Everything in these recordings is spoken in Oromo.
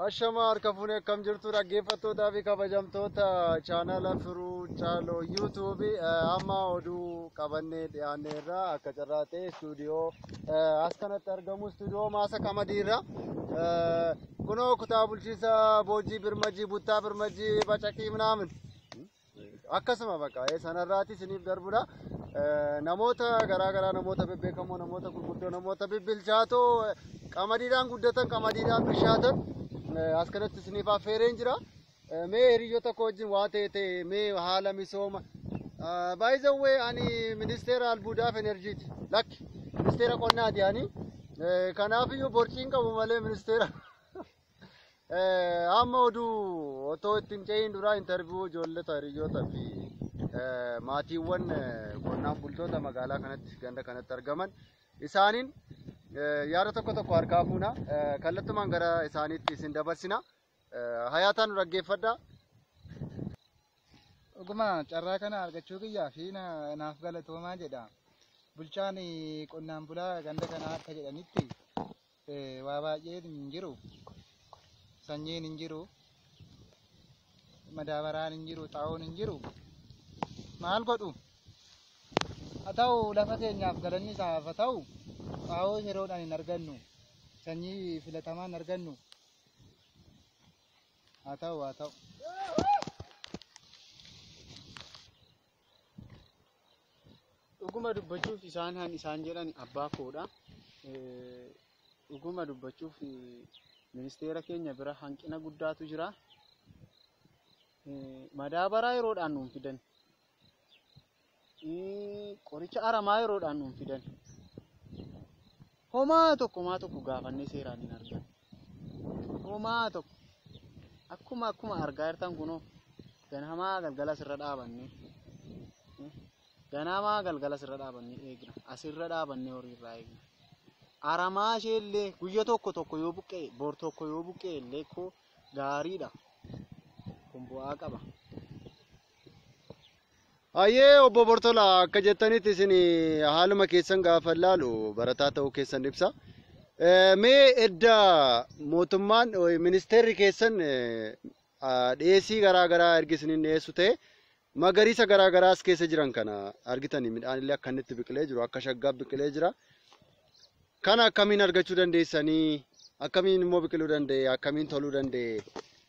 Ashama harka kam jirtu dhaggeeffattoota fi kabajamtoota chaanala Firuu Caaloo YouTube amma oduu qabannee dhiyaanneerra akka carraa ta'e stuudiyoo as kanatti argamu stuudiyoo Maasa Qamadiirra kunoo kutaa bulchiinsa Boojii Birmajii Buttaa Birmajii Bacaqii ምናምን akkasuma bakka sanarraati isiniif darbudha namoota garaa namoota bebbeekamoo namoota gurguddoo namoota bibbilchaatoo qamadiidhaan guddatan qamadiidhaan bishaatan as kanatti isiniif affeereen jira mee hiriyoota koo wajjin waa ta'e mee haala misooma by the way ani ministeera albuudaaf enerjiiti lakki ministeera qonnaati ani kanaaf iyyuu borciin qabu malee ministeera amma oduu otoo ittiin ce'in dura interview ijoollota hiriyoota fi maatiiwwan qonnaan bultoota magaalaa kanatti ganda kanatti argaman isaaniin yaada tokko harkaa fuuna kallattumaan gara isaaniitti isin dabarsina hayaataan dhaggeeffadhaa. Dhuguma carraa kana argachuu kiyyaa fi naaf galatoomaa jedha. Bulchaan qonnaan bulaa ganda kanaa akka jedhanitti waa baay'een hin jiru. Sanyiin hin jiru. Madaabaraan hin jiru, xaa'oon hin jiru. Maal godhu? Haa ta'u lafa keenyaaf galanni isaaf haa ta'u. Xaa'oo yeroodhaan hin argannu. Sanyii filatamaa hin argannu. Haa ta'u. Dhuguma dubbachuuf isaan jedhan abbaa koodha. Dhuguma dubbachuuf ministeera keenya bira hanqina guddaatu jira. Madaabaraa yeroodhaan nuun fidan. Qoricha aramaa yeroodhaan nuun fidan. Homaa tokko gaafannee seeraan hin argan. Homaa tokko akkuma argaa jirtan kunoo ganamaa galgala sirra dhaabannee eegna. Asirra dhaabannee horiirraa eegna. Aramaa isheellee guyya tokko yoo buqqee bor tokko yoo buqqee illee koo gaariidha. Kun bu'aa qaba. Ayyee obbo Bortola akka jettanitti isin haaluma keessan gaafa ilaalu barataa ta'uu keessan ibsa. Mee edda mootummaan ministeerri keessan dhiyeessii garaa ergisiniin dhiyeessu ta'e magariisa garaagaraas keessa jiran kana argitanii midhaanillee akkanitti biqilee jiru akka shaggaa biqilee jira. Kana akkamiin argachuu dandeessanii akkamiin immoo biqiluu danda'e akkamiin toluu danda'e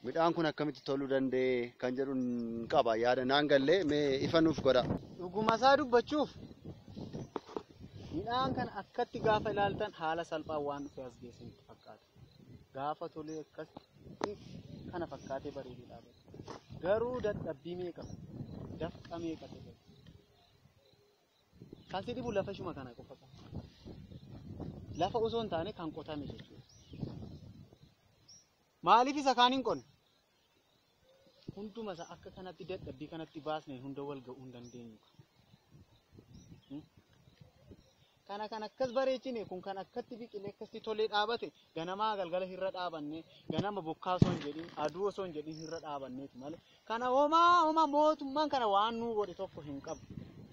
midhaan kun akkamitti toluu danda'e kan jedhuun qaba yaada naan gallee mee ifa nuuf godha. Dhuguma isaa dubbachuuf midhaan kan akkatti gaafa ilaaltan haala salphaa waan dhufee as geessanitti fakkaata. Gaafa tolee akkatti kana fakkaatee bareedee dhaabata. Garuu dadhabbii meeqa dafqa meeqa ta'e kan si dhibu lafa shuma kana qofa qaba. Lafa osoo hin taane kan qotame jechuudha. Maaliif isa kaan hin qonne? Hunduma isaa akka kanatti dadhabbii kanatti baasnee hunda wal ga'uu hin dandeenyu. Kan akkas bareechine kun kan akkatti biqilee akkatti tolee dhaabate ganamaa galgala irra dhaabannee ganama bokkaa osoo hin jedhin aduu osoo hin jedhin irra dhaabanneeti malee kana homaa mootummaan kana waan nuu godhe tokko hin qabu.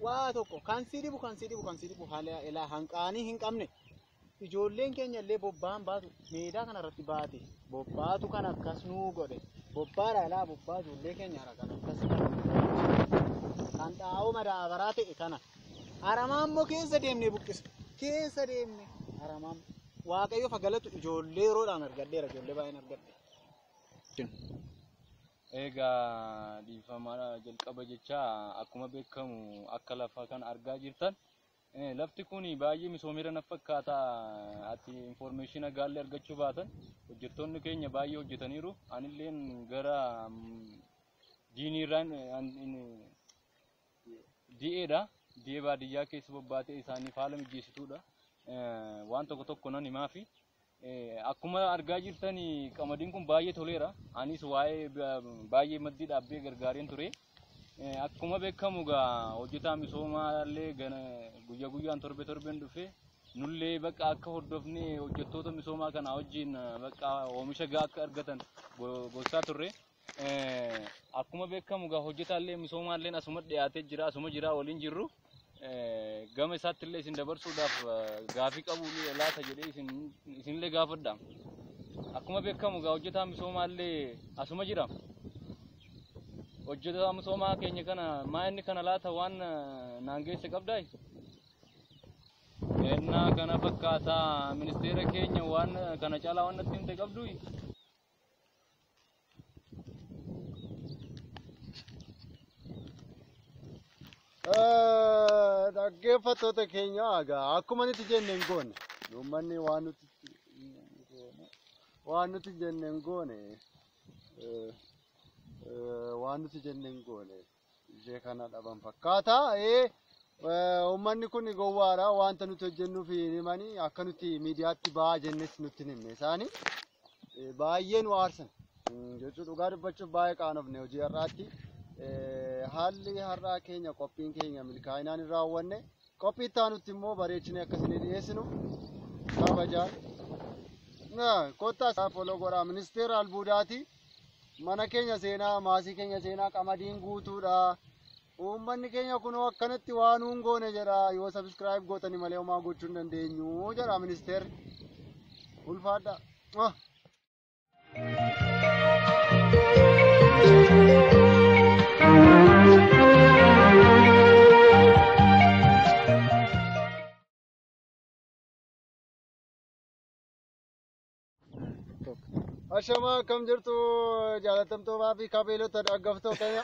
Waa tokko kan si dhibu haala ilaa hanqaanii hin qabne. Ijoolleen keenya illee bobbaan baatu meedaa kanarratti baate bobbaatu kan akkas nuu godhe bobbaadha ilaa bobbaa ijoollee keenya kan akkas kan xaa'oo madaabaraa ta'e kana aramaa immoo keessa deemnee buqqisa keessa deemne aramaa waaqayyo fagalatu ijoollee yeroodhaan argadheera ijoollee baay'een argadhe. Egaa dhiifamaa jalqaba jecha akkuma beekamu akka lafa kan argaa jirtan. Lafti kun baay'ee misoomeera na fakkaata ati information gaallee argachuu baatan hojjettoonni keenya baay'ee hojjetaniiru anilleen gara diiniirraan di'eedha di'ee baadiyyaa keessa bobbaatee isaaniif haala mijeessituudha waan tokko nan himaa fi akkuma argaa jirtan qamadiin kun baay'ee toleera anis waa'ee baay'ee maddii dhaabbee gargaareen ture. Akkuma beekamu gaa hojjetaa misoomaallee guyyaan torbeen dhufe nullee bakka akka hordofnee hojjettoota misoomaa kana wajjin bakka oomisha gaa akka argatan gochaa turre. Akkuma beekamu gaa hojjetaallee misoomaallee asuma dhiyaatee jira asuma jira waliin jirru gama isaattillee isin dabarsuudhaaf gaafii qabu laata jedhee isinillee gaafadha. akkuma beekamu gaa hojjetaa misoomaallee asuma jira. Hojjetaa misoomaa keenya kana maa inni kana laata waan naan geesse qabdaa? Ennaa kana fakkaataa ministeera keenya waan kana caalaa waan natti himte qabdu. Dhaggeeffattoota keenya egaa akkuma nuti jenne hin goone uummanni waan nuti jenne hin goone ishee kana dhaban fakkaata. Uummanni kun gowwaadha wanta nuti hojjennuuf himanii akka nuti miidiyaatti ba'aa jennes nutti hin himne isaanii baay'ee nu aarsan jechuudha. Dhugaa dubbachuuf baay'ee qaanofne hojii har'aatti. Haalli har'aa keenya qophiin keenya milkaa'inaan hin raawwanne qophii itti aanutti immoo bareechinee akkasii dhiyeessinu kabajaan kottaa foloo godhaa ministeera albuudaati. Mana keenya seenaa maasii keenya seenaa qamadiin guutuudha. Uummanni keenya kunoo akkanatti waan nuun goone jedha. Yoo subscribe gootanii malee homaa gochuu hin dandeenyu jedha ministeerri. Ulfaadha. Ashama kam jirtu jaalatamtootaa fi qabeelota dhaggeeffattoota keenya.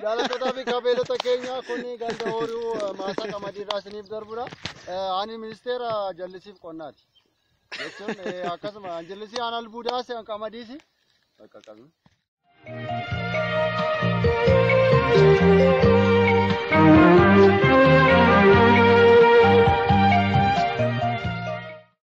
Jaalatamtootaa fi qabeelota keenya kun ganda horii maasaa qamadii irraa isiniif darbudha. Ani ministeera jallisiif qonnaati. Jechuun akkasuma jallisii aan albuudaas aan qamadiisi. Bakka qabu.